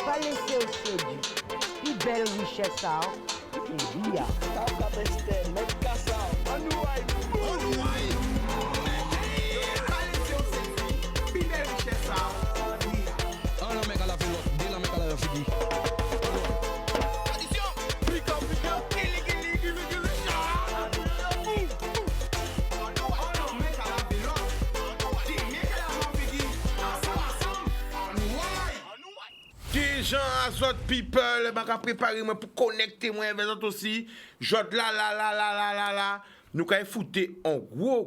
Pas laisser au séduit. Une belle richesse, ça. C'est bien. Jean Azot People, je préparé pour connecter moi avec autres aussi. Jod là. Nous avons foutu un gros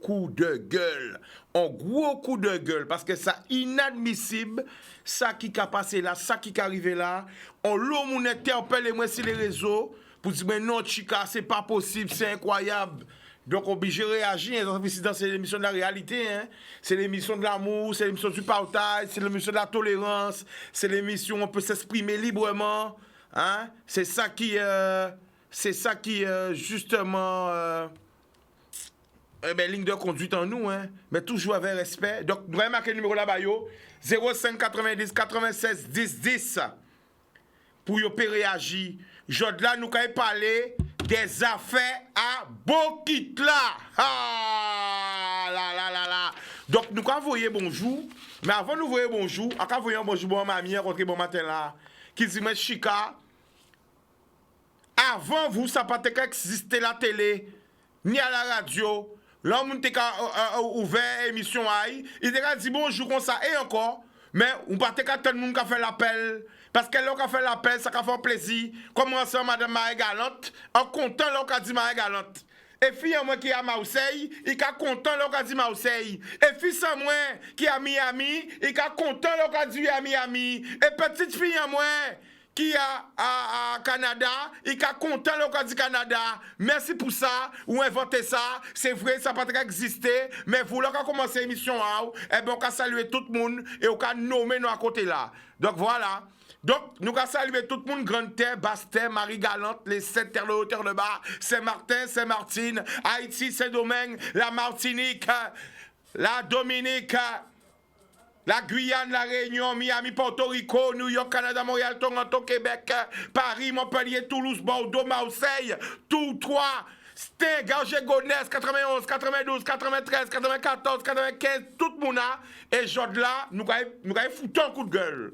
coup de gueule. Un gros coup de gueule. Parce que ça inadmissible. Ça qui a passé là, ça qui est arrivé là. On l'homme interpelle moi sur les réseaux. Pour dire, mais non, Chica, c'est pas possible, c'est incroyable. Donc, obligé de réagir. C'est l'émission de la réalité. Hein? C'est l'émission de l'amour, c'est l'émission du partage, c'est l'émission de la tolérance, c'est l'émission où on peut s'exprimer librement. Hein? C'est ça qui, justement, ligne de conduite en nous. Hein? Mais toujours avec respect. Donc, vous voyez marquer le numéro là-bas, 05 90 96 10 10 pour vous réagir. Jodla, nous avons parlé des affaires à Bokitla. Ah là. Donc, nous avons envoyé bonjour. Mais avant de nous envoyer bonjour, nous avons envoyé un bonjour bon mamie, rentré bon matin là, qui dit, mais Chica, avant vous, ça n'a pas existé la télé, ni à la radio. L'homme qui a ouvert l'émission, il a dit bonjour comme ça, et encore. Mais on ne peut pas tout le monde qui a fait l'appel. Parce que l'on a fait l'appel, ça a fait plaisir. Comment ça, Madame Marie Galante, en content, l'on a dit Marie Galante. Et fille moi qui est à Marseille, il est content, l'on a dit Marseille. Et fils à moi qui est à Miami, il est content, l'on a dit à Miami. Et petite fille à moi qui est à Canada, il est content, l'on a dit Canada. Merci pour ça, ou inventer ça. C'est vrai, ça n'a pas existé. Mais vous, l'on a commencé l'émission, eh bien, on a salué tout le monde et on a nommé nous à côté là. Donc voilà. Donc, nous allons saluer tout le monde, Grande Terre, Basse Terre, Marie Galante, les 7 terres de hauteur de bas, Saint-Martin, Saint-Martine, Haïti, Saint-Domingue, la Martinique, la Dominique, la Guyane, la Réunion, Miami, Porto Rico, New York, Canada, Montréal, Toronto, Québec, Paris, Montpellier, Toulouse, Bordeaux, Marseille, tous trois. Sting, Gargé, Gonesse, 91, 92, 93, 94, 95, tout le monde a. Et Jodla, nous allons foutre un coup de gueule.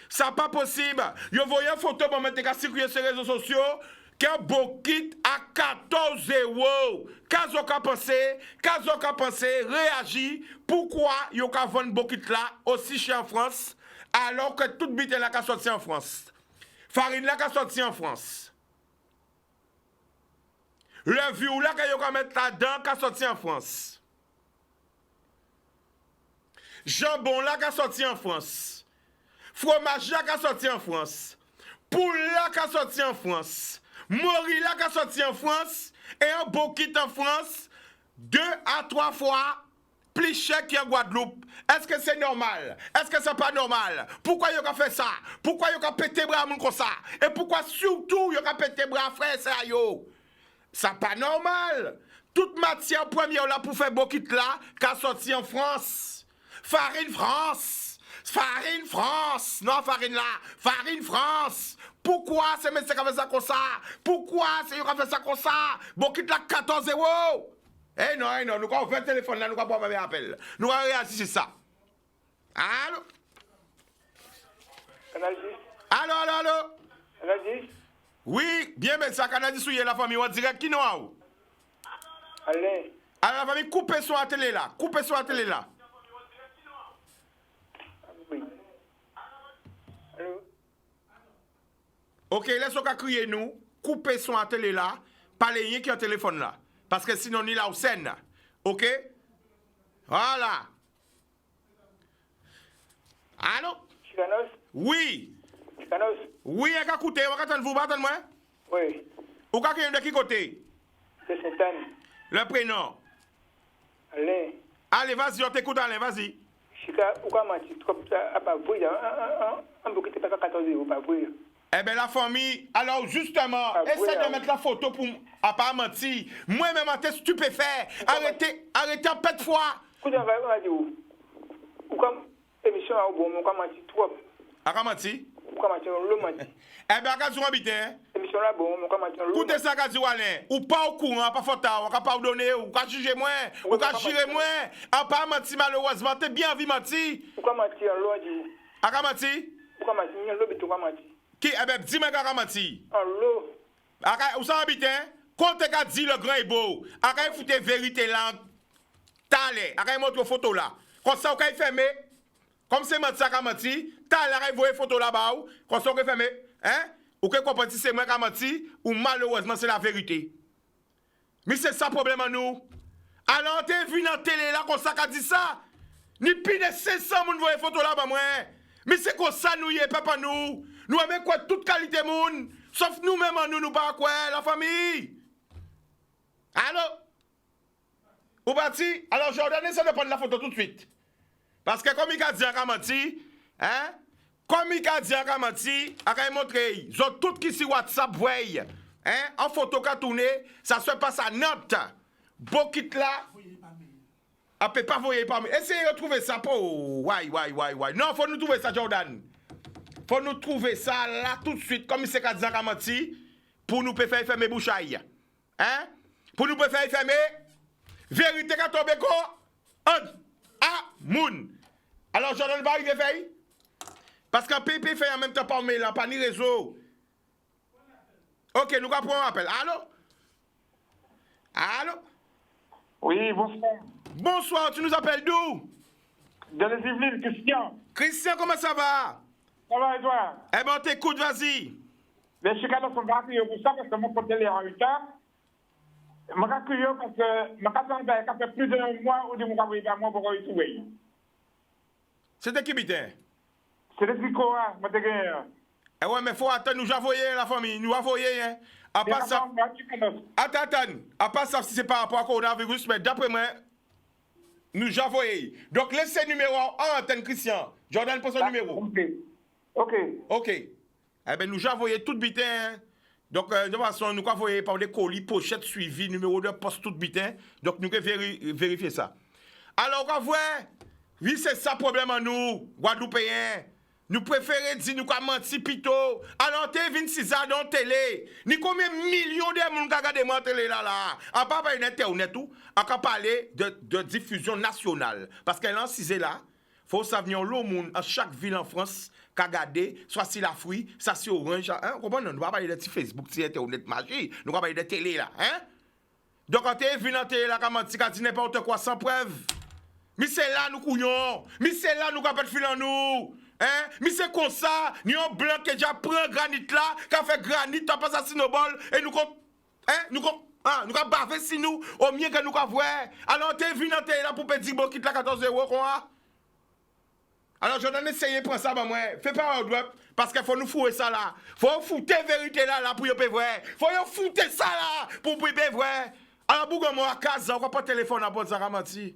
Ça pas possible. Yo voyez une photo pour mettre circuler sur les réseaux sociaux qu'un Bokit à 14-0. Kazo ka pensé, réagit. Pourquoi yo ka vendre Bokit là aussi chez en France alors que toute bite là ka sorti en France. Farine là ka sorti en France. Le vieux là ka yo ka mettre là-dedans ka sorti en France. Jambon là ka sorti en France. Fromage là qui a sorti en France. Poule là qui a sorti en France. Mori là qui a sorti en France. Et un Bokit en France. 2 à 3 fois plus cher qu'en Guadeloupe. Est-ce que c'est normal? Est-ce que c'est pas normal? Pourquoi il a fait ça? Pourquoi il a pété bras comme ça? Et pourquoi surtout il a pété bras frère ça yo? Ça pas normal. Toute matière première là pour faire Bokit là qui a sorti en France. Farine France. Farine France, non farine là, farine France. Pourquoi ces messieurs qui fait ça comme ça? Pourquoi c'est eux qui fait ça comme ça? Bon, quitte la 14-0. Eh non, nous avons fait le téléphone là, nous avons pas appel. Nous avons réagi sur ça. Allô? Canal 10. Allô? Canal 10. Oui, bien, mais ça, Canal 10, la famille, on dirait qui nous a où? Allez. Alors, la famille, coupez sur la télé là. Oui. Allô? Ok, laisse-nous crier nous, couper son à télé là, pas les liens qui ont un téléphone là. Parce que sinon, on est là au scène. Ok? Voilà. Allô? Chicanos? Oui. Chicanos? Oui, on va écouter, on va attendre vous, attendre moi. Oui. Ou quand de qui côté? C'est Sainte-Anne. Le prénom. Allez. Allez, vas-y, on t'écoute, allez, vas-y. Chica, ou quoi menti, trop à pas vrai, un peu qui t'es pas 14 euros, pas vrai. Eh bien, la famille, alors justement, essaie de mettre la photo pour à pas mentir. Moi-même, en tête stupéfait. Arrêtez en pète foi. Écoute, on va dire où? Ou comme émission à bon, on va mentir trop. À pas mentir? Ou quoi mentir, on le mentir. Eh bien, quand tu habites, Émission là, bon, on va mentir, on le écoutez ça, quand tu Alain, ou pas au courant, pas faute, ou pas donner, ou pas juger moins, ou pas jurer moins. À pas mentir, malheureusement, t'es bien envie mentir. Ou quoi mentir, on le dit. À pas mentir? Ou quoi mentir, on le dit, ou quoi mentir. Qui, eh bien, dis-moi qu'à mentir. Allô? Où ça habite, quand tu dit le grand est beau, après, il faut te vérité là, t'allais, après, montre une photo là. Quand ça, il fermé, comme c'est mentir, qu'à mentir, t'allais, il voit une photo là-bas, quand ça, il fermé, hein? Ou que comprendre si c'est moi qui a menti, ou malheureusement c'est la vérité. Mais c'est ça le problème à nous. Alors, t'es vu dans la télé là, comme ça qu'a dit ça. Ni pire de 500 moun voye photo là, bah moi. Mais c'est comme ça nous y est, papa nous. Nous aimons quoi toute qualité moun. Sauf nous-mêmes, nous pas quoi, la famille. Allô? Ou parti? Alors, Jordan, essaie de prendre la photo tout de suite. Parce que comme il a dit à menti, hein? Comme il a dit à menti, il montre, ils ont tout qui sur WhatsApp, voyez. Hein? En photo qu'a tourné, ça se passe à Nantes. Bokit là. Ah, peut pas voyer par moi. Essayez de trouver ça pour. Ouais. Non, faut nous trouver ça, Jordan. Faut nous trouver ça là tout de suite, comme c'est qu'a dit à menti, pour nous faire fermer bouchaille. Hein? Pour nous faire fermer. Vérité qu'a tombé quoi? Moun. Alors, Jordan va arriver faire. Parce qu'un PP fait en même temps pas mail, pas ni réseau. Ok, nous allons prendre un appel. Allô? Oui, bonsoir. Bonsoir, tu nous appelles d'où? De les Yvelines, Christian. Christian, comment ça va? Ça va et toi? Eh ben, on t'écoute, vas-y. Les chicanos sont partis pour ça parce que mon côté est en retard. Je suis curieux parce que ça fait plus d'un mois où je me suis à moi pour retrouver. C'était qui, bitin? C'est le Tricoa, je suis Eh ouais, mais faut attendre, nous envoyer la famille, nous envoyer, hein. À part ça. Attends. À part ça, si c'est par rapport à coronavirus, mais d'après moi, nous envoyer. Donc, laissez le numéro en antenne, Christian. Jordan, pose son numéro. Ok. Eh bien, nous envoyer tout bitin, hein. Donc, de toute façon, nous envoyer par des colis, pochettes suivies, numéro de poste tout bitin. Donc, nous devons vérifier ça. Alors, on voit, oui, c'est ça le problème à nous, Guadeloupéens. Nous préférons dire nous avons menti plutôt. Alors, tu es 26 ans dans la télé. Ni combien de millions de gens qui regardent la télé là. On pas parler d'internet tout. On peut parler de diffusion nationale. Parce qu'elle en 6 là, il faut savoir que monde à chaque ville en France qui a regardé, soit si la fruit, ça c'est orange. Hein? Nous ne pas parler de Facebook, de internet magie. Nous pas parler de télé là. Hein? Donc, quand tu es vu dans la télé là, quand tu dis n'importe quoi sans preuve. Mais c'est là nous couillons. Mais c'est là nous avons fait filer en nous. Hein? Mais c'est comme ça, nous avons blanc qui déjà prend granit là, qui a fait granit, t'as pas ça sinobol, et nous avons bavé si nous, au mieux que nous avons voir. Alors t'es venu dans tes là pour petit bon quitte la 14 euros, quoi. Alors je donne essayer de prendre ça, bah moi, fais pas un drop, parce qu'il faut nous fouer ça là. Faut foutre la vérité là, pour y aller voir. Faut y foutre ça là, pour y aller voir. Alors, pour moi, à 15 ans, on va pas téléphone à bon ça, menti.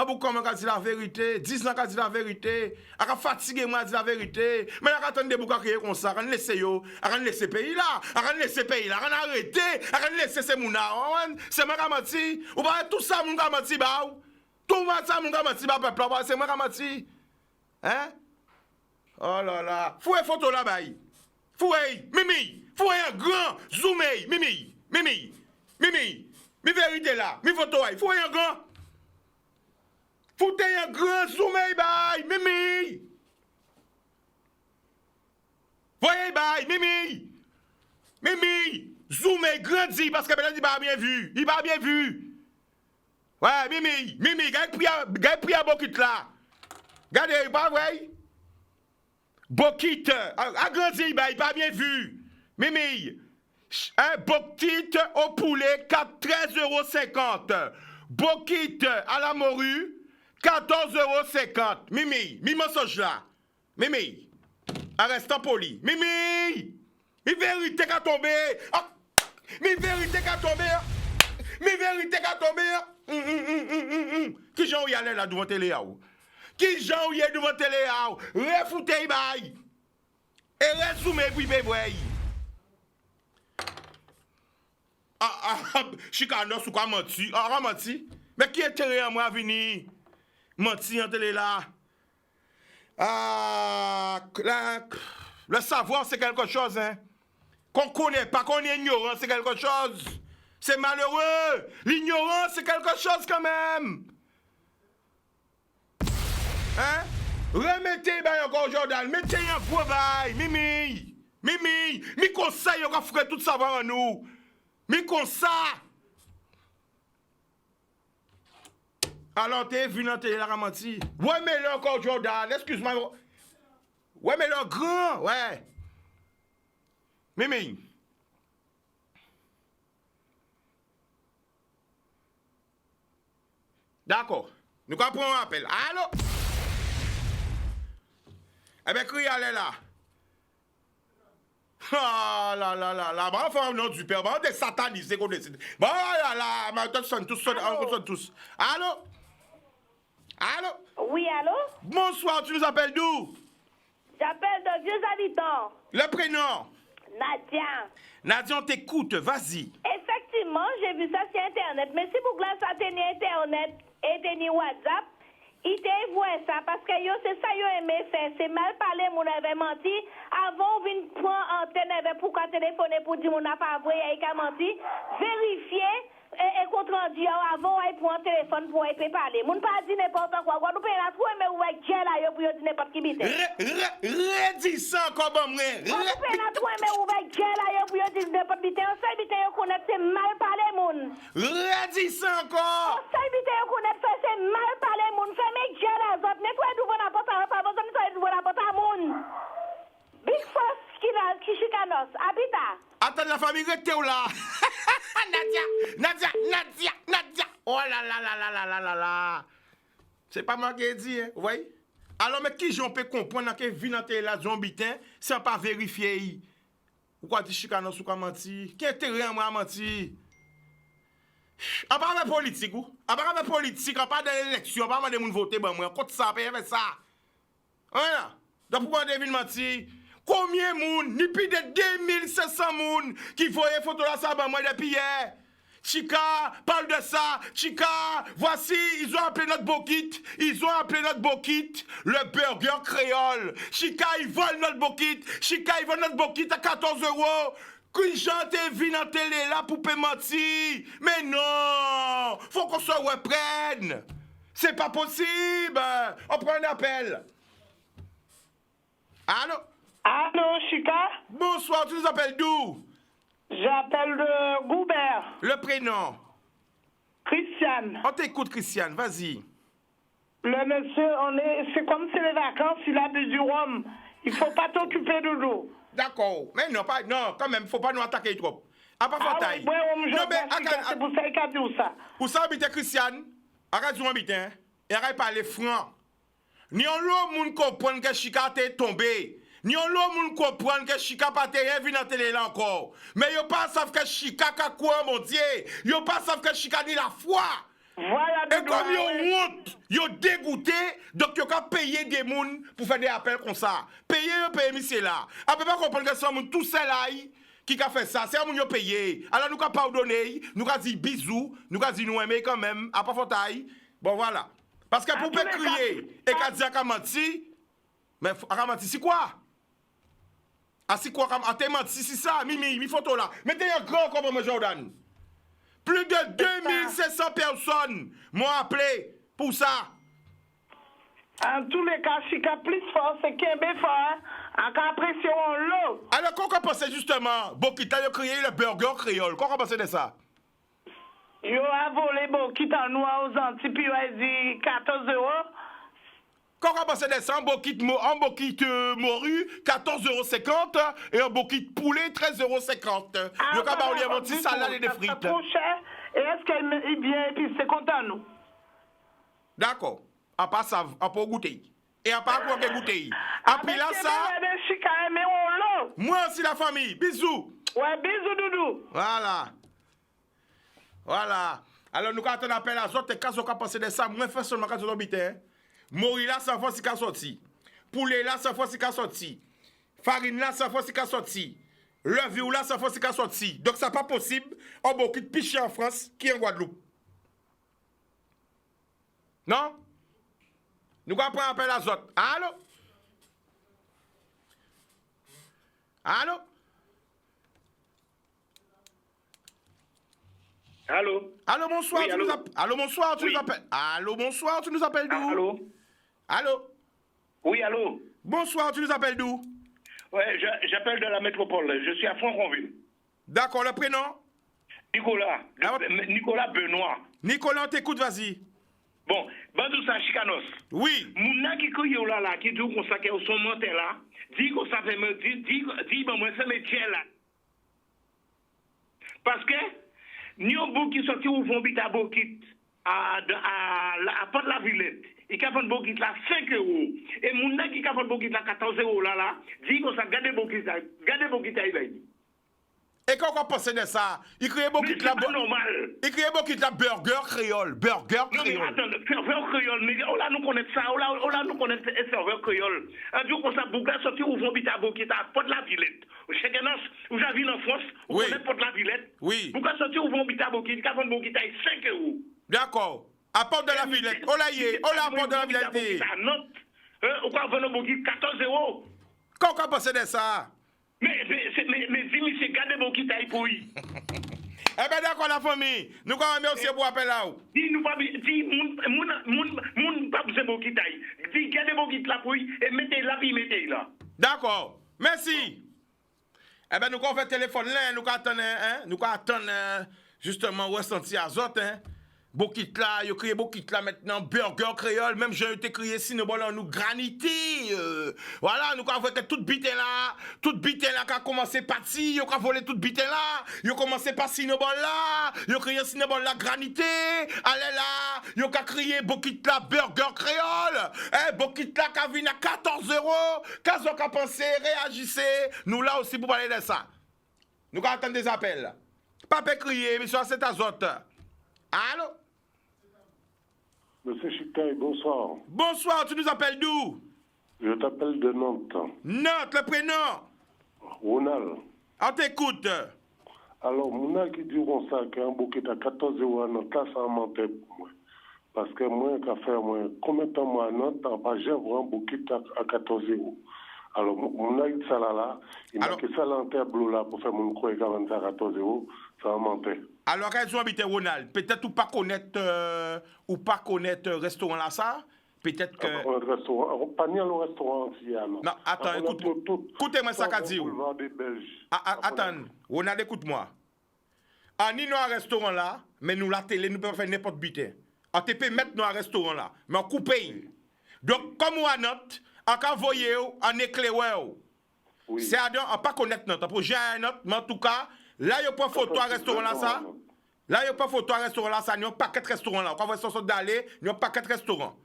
Ah, vous comment dit la vérité, 10 ans dit la vérité, a fatigué moi dit la vérité, mais on attendre des bouca crier comme ça, on laisse yo, on laisse pays là, on laisse pays là, on arrêter, on laisse ces mouna, c'est moi qui menti, ou pas tout ça mon qui menti ba ou. Tout ça mon qui menti ba peuple, c'est moi qui menti. Hein? Oh là là, foué photo là bas. Foué, Mimi, foué un grand zoomé, Mimi, mi vérité là, mi photo là, foué un grand. Foutez un grand zoomé, bye, Mimi! Voyez, bye, Mimi! Zoomé, grandi, parce que maintenant, il va bien vu. Ouais, Mimi, gagne pris à Bokit là. Regardez, pas vrai? Bokit, agrandi, il va bien vu. Mimi, un Bokit au poulet, 13,50 €. Bokit à la morue, 14,50 €. Mimi, mensonge là. Mimi, en restant poli. Mimi, mi vérité qu'a tombé. Mi vérité qu'a tombé. Qui j'en y allait là devant télé à où? Qui j'en y est devant télé, refoutez bail. Et resoumez puis bébé. Chicanos ou quoi menti? Menti? Mais qui est terré à moi venir? Menti en télé là. Le savoir c'est quelque chose, hein. Qu'on connaît pas, qu'on est ignorant, c'est quelque chose. C'est malheureux. L'ignorance, c'est quelque chose quand même. Hein? Remettez ben encore Jordan, mettez un gros bail, Mimi, mi conseil, on va faire tout savoir en nous. Mi conseil. Alors t'es venu dans la ramanti. Ouais mais là encore Jordan, excuse-moi. Ouais mais là grand, ouais. Mimi. D'accord. Nous allons prendre un appel. Allô? Eh bien, criez allez là. Ah là là là là. Bah, enfin, non du père. Bah, on est satanisés qu'on décide. Bah, là là. Mais on sonne tous. Allô? Allô? Oui, allô? Bonsoir, tu nous appelles d'où? J'appelle de vieux habitants. Le prénom? Nadia. Nadia, on t'écoute, vas-y. Effectivement, j'ai vu ça sur Internet. Mais si vous voulez ça tenir Internet et tenir WhatsApp, il te voit ça parce que yo, c'est ça yo aimé faire. C'est mal parler, mon avait menti. Avant, on vient prendre antenne pour téléphoner pour dire mon n'a pas vrai, il a menti. Vérifier. Et contre rendu avant il prend un téléphone pour y parler. Moun pas dit n'importe quoi. Nous payons la trouver mais ouais gel là yo pour dire n'importe qui bite. Redis ça comme moi. Nous payons la trouver mais ouais gel là yo pour dire n'importe bite. On sait bite yo connaît c'est mal parler moun. Redis ça encore. On sait bite yo connaît c'est mal parler moun. Fait mais gel là zot nettoyer devant la porte pas besoin de devant la porte à moun. Big Force qui chicanos habita. Attends la famille rete ou là. Nadia. Oh là là là là là là là là. C'est pas moi qui ai dit, hein, vous voyez? Alors, mais qui j'en peux comprendre que Vinante la zombitin sans pas vérifier? Ou quoi dit chicanos ou quoi menti? Qui intérêt à moi menti? On parle de politique, ou? On parle de politique, on parle de l'élection, on parle de moun voter, ben moi, quand ça, paye avec ça. Voilà. Donc pourquoi David menti? Combien de moun, ni plus de 2500 moun qui voyaient photo là ça ben moi depuis hier. Chica, parle de ça. Chica, voici, ils ont appelé notre bokit. Le burger créole. Chica, ils volent notre bokit. À 14 €. Qui chante vin en télé là pour payer mentir. Mais non, faut qu'on se reprenne. C'est pas possible. On prend un appel. Allô? Allô, Chica? Bonsoir, tu nous appelles d'où? J'appelle de Goubert. Le prénom? Christiane. On t'écoute, Christiane, vas-y. Le monsieur, c'est comme c'est les vacances, il a bu du rhum. Il faut pas t'occuper de l'eau. D'accord, mais non, quand même, faut pas nous attaquer trop. À part fautaille. Ouais, c'est pour ça qu'il a dit ça. Pour ça, habiter Christiane, arrête de habiter, et arrête de parler franc. Ni on l'eau, moun comprend que Chica t'est tombé. Ni on l'eau, moun comprend que Chica pas t'est revu dans la télé là encore. Mais yo pas savent que Chica ka quoi, mon Dieu. Yo pas savent que Chica ni la foi. Voilà, et comme yo honte, yo dégoûté, donc yo ka payer des moun pour faire des appels comme ça. Payer monsieur là. On peut pas comprendre que c'est un moun tout seul là qui a fait ça. C'est un moun yo payé. Alors nous ka pardonner, nous ka dit bisous, nous ka dit nous aimer quand même, à pas fautaille. Bon voilà. Parce que pour peut crier et ka dire qu'a menti, mais a menti c'est quoi? Ah c'est quoi a menti c'est ça, mi photo là. Mettez un grand comme moi Jordan. Plus de 2500 personnes m'ont appelé pour ça. En tous les cas, Chica plus fort, c'est Kembe fort, en cas pression l'eau. Alors, qu'on pensait justement, Bokita a créé le burger créole. Qu'on pensait de ça? Yo a volé Bokita noir aux Antilles, puis il a dit 14 €. Qu'on pensait de ça? Un Bokit morue, 14,50 € et un Bokit poulet, 13,50 €. Yo ka ba ou li inventi salade et des frites. C'est trop cher. Et est-ce qu'il vient et puis c'est content nous? D'accord. À part ça, à pas goûter. Et à part quoi que goûter. Après là ça. Moi aussi la famille. Bisous. Ouais, bisous doudou. Voilà. Alors nous quand on appelle à autres cas on pensé de ça, moi fais seulement quand on habite. Mori là, sans force, il a sorti. Poulet là, sans force, il a sorti. Farine là, sans force, il a sorti. Levure là, sans force, il a sorti. Donc, ça pas possible. On va beaucoup de piché en France qui est en Guadeloupe. Non? Nous allons prendre appel à Zot. Allô? Allô? Allô? Allô, bonsoir, Oui, tu allô? nous appelles. Allô, bonsoir, tu Oui. nous appelles. Allô, bonsoir, tu nous appelles d'où? Allô? Allô? Oui, allô? Bonsoir, tu nous appelles d'où? Ouais, j'appelle de la métropole. Je suis à Franconville. D'accord, le prénom? Nicolas. Ah, Nicolas Benoît. Nicolas, on t'écoute, vas-y. Bon, bandou sa chicanos. Oui. Mouna qui crie là, qui dit qu'on s'accueille au son monté là, dit qu'on s'appelle, dit, bon, moi, c'est métier là. Parce que, nous avons qui sorti au fond à Bokit, à Porte la Villette, et qui a fait Bokit là 5 €. Et Mouna qui a fait Bokit là 14 € là, dit qu'on s'est gardé Bokit là, Et quand on pense de ça, il crée beaucoup de la normal. il crée beaucoup de la burger créole. Burger Non, mais créole. attends, serveur créole, mais on là nous connaît ça, on là nous connaît un serveur créole. Un jour, qu'on s'est bouclé, sorti au fond à Bokit, à Porte la Villette. Chez Genas, où j'habite en France, où Oui. on est Porte la Villette. Oui. Pourquoi sortir au fond à Bokit, qu'à vendre Bokit à 5 €. D'accord. À Porte de la Villette. Oh là, y est. Oh là, à Porte de la Villette. À Nantes, on va vendre Bokit 14 €. Quand on pense de ça? Mais dis-moi, c'est garder Bokit à pour lui. Eh bien, d'accord, la famille. Nous allons remercier pour appel là. Dis-nous pas, dis, moun pas besoin Bokit à lui. Dis, gardez Bokit là pour lui et mettez là, puis mettez là. D'accord. Merci. Eh bien, nous allons faire téléphone là. Nous allons attendre, hein? Nous allons attendre, justement, ressenti à Zot, hein? Bokit là, il a créé Bokit là maintenant, burger créole, même j'ai été créé Cinnabon nous granité. Voilà, nous avons fait toute bite là qui a commencé parti, il a volé toute bite là, il a commencé par Cinnabon là, il a créé Cinnabon là granité, allez là, il a créé Bokit là burger créole, Bokit là qui a venu à 14 €, qu'est-ce qu'on a pensé, réagissez, nous là aussi pour parler de ça. Nous allons attendre des appels. Pas crier, mais ça c'est à Zot. Allô? Monsieur Chikaï, bonsoir. Bonsoir, tu nous appelles d'où? Je t'appelle de Nantes. Nantes, le prénom? Ronald. On t'écoute. Alors, Mouna qui dit comme ça, qu'un bouquet à 14 € à Nantes, là, ça mentait pour moi. Parce que moi, qu'à faire, moi, combien de temps, moi, à Nantes, j'ai un bouquet à 14 €. Alors, Mouna dit ça là, il m'a que ça là en tableau là pour faire mon croix à 14 €, ça mentait. Alors, quand ils ont habité Ronald, peut-être ou pas connaître restaurant là, ça? Peut-être que... Un restaurant, pas ni le restaurant ici, non. Non, attends, écoutez-moi ça qu'a dit. Attends, Ronald, écoute-moi. En ni nous un restaurant là, mais nous la télé, nous pouvons faire n'importe bité. On te peut mettre nous un restaurant là, mais on coupe. Donc, comme on a note, on peut envoyer, on éclaire. Oui. C'est à dire, on ne peut pas connaître notre projet à note, mais en tout cas, là, il n'y a pas photo à restaurant là, ça. Là, il n'y a pas photo à restaurant là, ça. Il n'y a pas 4 restaurants là. Quand on va sortir d'aller, il n'y a pas 4 restaurants.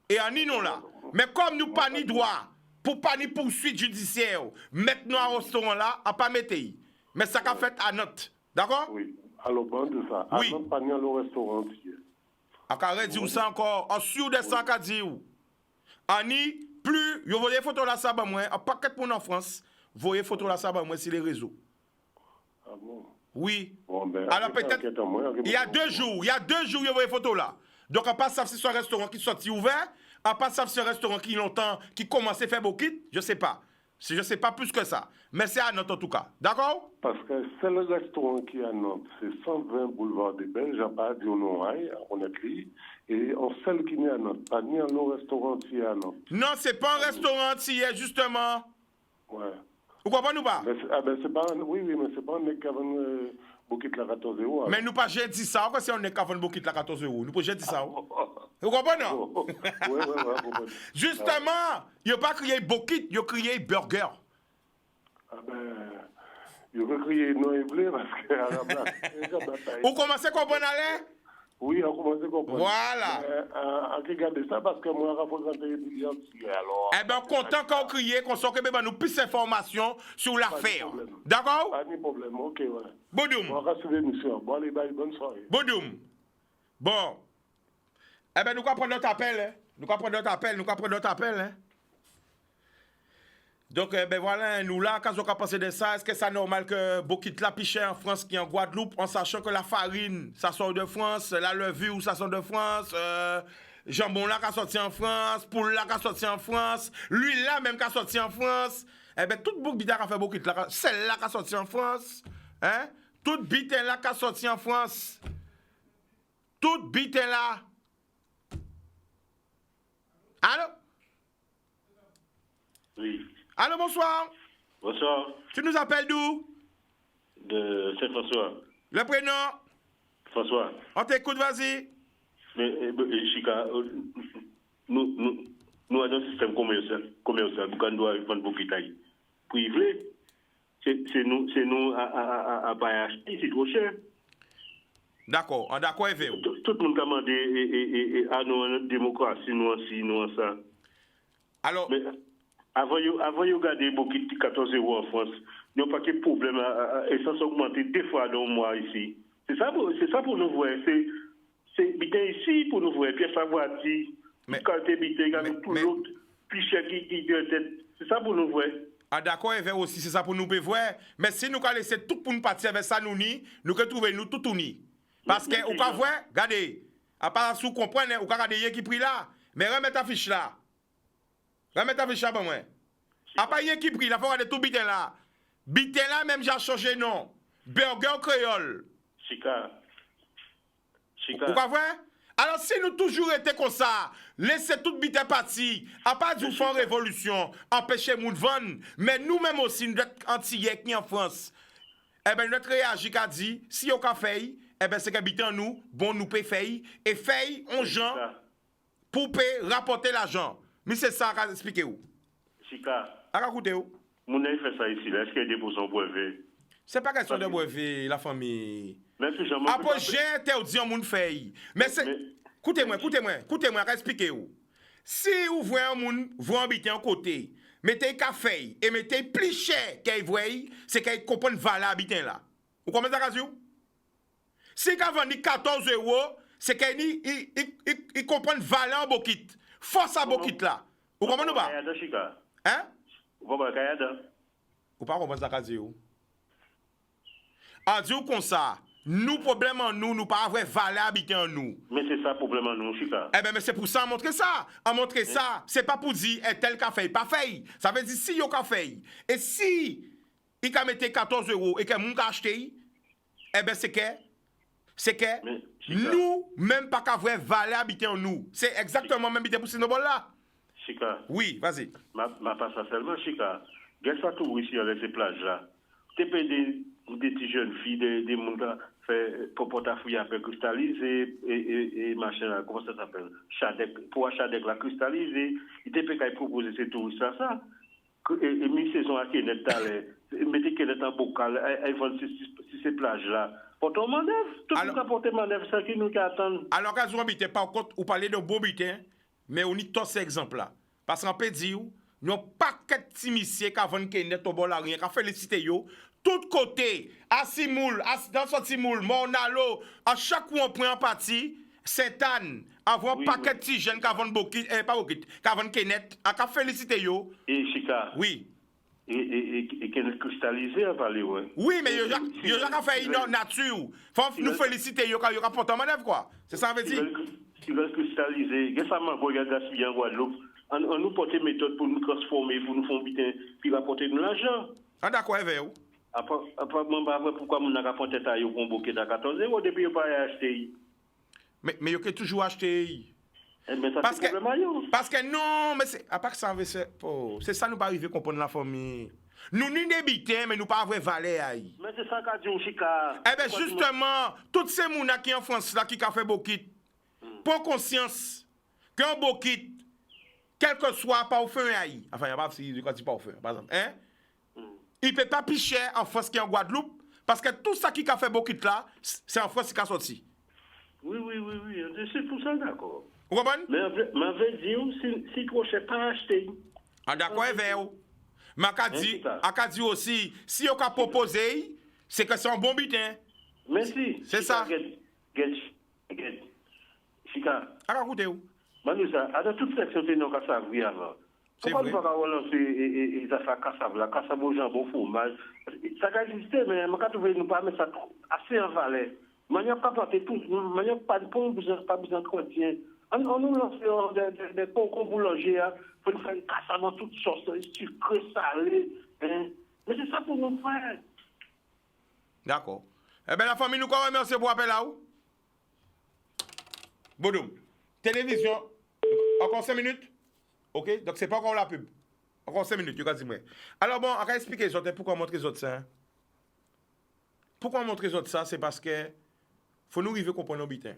Et en y non là. Mais comme nous pas ni droit, pour pas ni poursuite judiciaire, maintenant un restaurant là, on pas mettre. Mais ça qu'a fait à note. D'accord? Oui. Alors, bon de ça. Oui. Avant pas ni le restaurant ici. On va dire ça encore. En sur de ça qu'a dit où? En y, plus, vous voyez photo là, ça, bah, moi, en paquet pour en France, vous voyez photo là, ça, bah, moi, sur les réseaux. Ah bon? Oui. Bon, ben, alors peut-être, il y a 2 jours, vous voyez photo là. Donc, on passe ça si c'est un restaurant qui sorti ouvert, on passe ça si c'est un restaurant qui longtemps, qui commence à faire beaucoup, je sais pas. Je sais pas plus que ça. Mais c'est à Nantes en tout cas. D'accord? Parce que c'est le restaurant qui est à Nantes. C'est 120 boulevard des Belges, à pas dit on a écrit. Et on celle qui est à Nantes. Pas ni un restaurant qui est à Nantes. Non, c'est pas un restaurant qui est justement. Ouais. Vous comprenez ou pas? Mais c'est pas oui, mais c'est pas un mec qui a vendu Bokit la 14 €. Mais nous pas j'ai dit ça, quoi si on est qu'à vendre Bokit la 14 €. Nous pas j'ai dit ça. Vous comprenez non? Oui. Justement, il a pas crié Bokit, il a crié burger. Ah ben, il veut crier non et blé parce que Vous commencez à comprendre aller? Oui, on commence à comprendre. Voilà. On regarde ça parce que moi, je représenté les millions ici. Alors. Eh bien, content qu'on crie, qu'on soit que nous plus d'informations sur l'affaire. D'accord? Pas de problème, ok, ouais. Bodoum. On va suivre l'émission. Bon, allez, bye, bonne soirée. Bodoum. Bon. Eh bien, nous allons prendre notre appel. Hein? Nous allons prendre d'autres appels, hein. Donc, ben voilà, nous là, quand on a pensé de ça, est-ce que c'est normal que beaucoup de la piche en France qui est en Guadeloupe, en sachant que la farine, ça sort de France, la levure, ça sort de France, jambon là, qui a sorti en France, poule là, qui a sorti en France, l'huile là, même qui a sorti en France, eh ben, toute boucle bita qui a fait beaucoup de là, celle-là qui a sorti en France, hein, toute bite là qui a sorti en France, toute bite là. Allô? Oui. Allô, bonsoir. Bonsoir. Tu nous appelles d'où? De Saint-François. Le prénom? François. On t'écoute, vas-y. Mais, Chica, nous avons un système commercial. Nous doit vendre beaucoup de taille. Privé, c'est nous à pas acheter, c'est trop cher. D'accord, Eve. Tout le monde a demandé à nous démocratie, nous ça. Alors, mais avant de regarder beaucoup de 14 € en France, il n'y a pas de problème et ça s'augmenter 2 fois dans le mois ici. C'est ça pour nous voir. C'est bien ici pour nous voir. Puis ça va dire, qualité bité, tout l'autre, puis cher qui de tête. C'est ça pour nous voir. Ah d'accord, Eve aussi, c'est ça pour nous voir. Mais si nous allons laisser tout pour nous partir avec ça, nous allons trouver nous tout unis. Parce que, vous pouvez voir, regardez, à part si vous comprenez, vous pouvez regarder qui pris là, mais remettez ta fiche là. Remettez ta fiche là pour moi. À part qui pris là, il faut regarder tout bitin là. Bitin là, même j'ai changé non. Burger créole. Chica. Vous pouvez voir? Alors si nous toujours été comme ça, laissez tout bitin parti, à part du fond révolution, empêcher nous de vendre, mais nous-mêmes aussi, nous sommes antillais qui en France. Eh bien, notre réagi qu'a dit, si on a fait, eh bien, c'est qu'habitant nous, bon, nous paye fait, et fait, on gens, pour payer, rapporter l'argent. Mais c'est ça qu'a expliqué où? Chica. A écoutez où? Mon ami fait ça ici, là, est-ce qu'il y a des besoins brevet? C'est pas question de brevet, la famille. Même si j'en après, j'ai interdit à mon fait. Mais c'est. Écoutez-moi, expliquez où. Si vous voyez un monde, vous habitez un côté, mettez un café et mettez plus cher qu'il voit, c'est qu'il comprend le valeur habitant là. Vous comprenez ça, Kazio? Si il vend 14 €, c'est qu'il comprend le valeur en bokit. Force à bokit là. Vous comprenez pas? Hein? Vous comprenez pas? Vous pas comprendre ça, Kazio? A dit comme ça, nous, problème en nous pas avoir valeur habiter en nous. Mais c'est ça, problème en nous, Chica. Eh bien, mais c'est pour ça, montrer ça. À montrer ça, c'est pas pour dire, tel qu'a fait, pas fait. Ça veut dire, si il a fait. Et si il a mis 14 € et que mon a acheté, eh bien, c'est que nous, même pas qu'avoir valeur habiter en nous. C'est exactement même habiter pour ce là. Chica. Oui, vas-y. Ma pas ça seulement, Chica. Qu'est-ce que tu vois ici avec ces plages-là? Tu peux des petites jeunes filles, des gens qui font porte-à-fouille un peu cristallisé et machin là, comment ça s'appelle? Pour Chadec la cristallisé, il te peut proposer ces touristes ça. Et mi-saison à Kenneth d'aller, mettez Kenneth en bocal, ils vont sur ces plages-là. Portez manœuvre, tout le monde a porté manœuvre, ça qui nous attend. Alors, quand vous habitez, par contre, vous parlez de bon butin, mais on y tous ces exemples-là. Parce qu'on peut dire, nous n'avons pas qu'un petit monsieur qui a vendu Kenneth au bol à rien, qui a félicité yo. Tout côté, à Simoul, dans ce Simoul, Mornalo, à chaque fois on prend un parti, Saint-Anne, avant un paquet de petits jeunes qui ont Bokit, pas Bokit, qui ont Kenneth, qui ont félicité yo. Et Chica. Oui. Et Kenneth cristallisé à parler, ouais. Oui, mais il y a fait une nature. Faut nous féliciter yo, quand il y a porté en manœuvre, quoi. C'est ça, on veut dire. Ils veulent cristalliser. Récemment, il y a gaspillé en Guadeloupe. On nous porte une méthode pour nous transformer, pour nous faire biter, puis rapporter de l'argent. Ah, d'accord, avec vous. Après, pourquoi on n'a pas fait tête à yon pour un bouquet à 14 € depuis qu'on n'a pas acheté? Mais il y a toujours acheté. Mais ça, c'est problème. Parce que non, mais c'est. À part que ça, c'est ça, nous pas arriver à comprendre la famille. Nous n'y débitons, mais nous pas avoir valeur. Mais c'est ça qu'a dit on Chica. Eh bien, justement, tous ces gens qui en France, là, qui ont fait bokit, prends conscience qu'un bokit, quel que soit, pas au feu, enfin, il n'y a pas si quand il pas au feu, par exemple, hein? Il ne peut pas plus cher en France qu'en Guadeloupe, parce que tout ça qui a fait bokit là, c'est en France qui a sorti. Oui, c'est pour ça, d'accord. Vous comprenez? Mais on veut dire, si trop cher, pas acheter. Ah, d'accord, avec vous. Mais on dit aussi, si on a proposé, c'est que c'est un bon butin. Merci. C'est ça. Chica. Alors, écoutez-vous. Manouza, à toute section, c'est non cassave, oui, avant. Pourquoi ne pas relancer et ça fait cassave, la cassave au jambon, fromage? Ça a existé, mais je ne trouve pas mettre ça assez en valeur. Manière pas planter tout, manière pas de pont, pas besoin de chrétien. On nous lance des poncons boulangers, il faut faire une cassave dans toutes sortes, sucré, salé. Mais c'est ça pour nous faire. D'accord. Eh bien, la famille, nous remercie pour appel là où? Bodoum. Télévision. Encore 5 minutes? Ok? Donc, c'est pas encore la pub. Encore 5 minutes, tu vas dire. Alors, bon, on va expliquer les autres. Pourquoi montrer les autres ça? Pourquoi montrer les autres ça? C'est parce que faut nous arriver à comprendre nos bitins.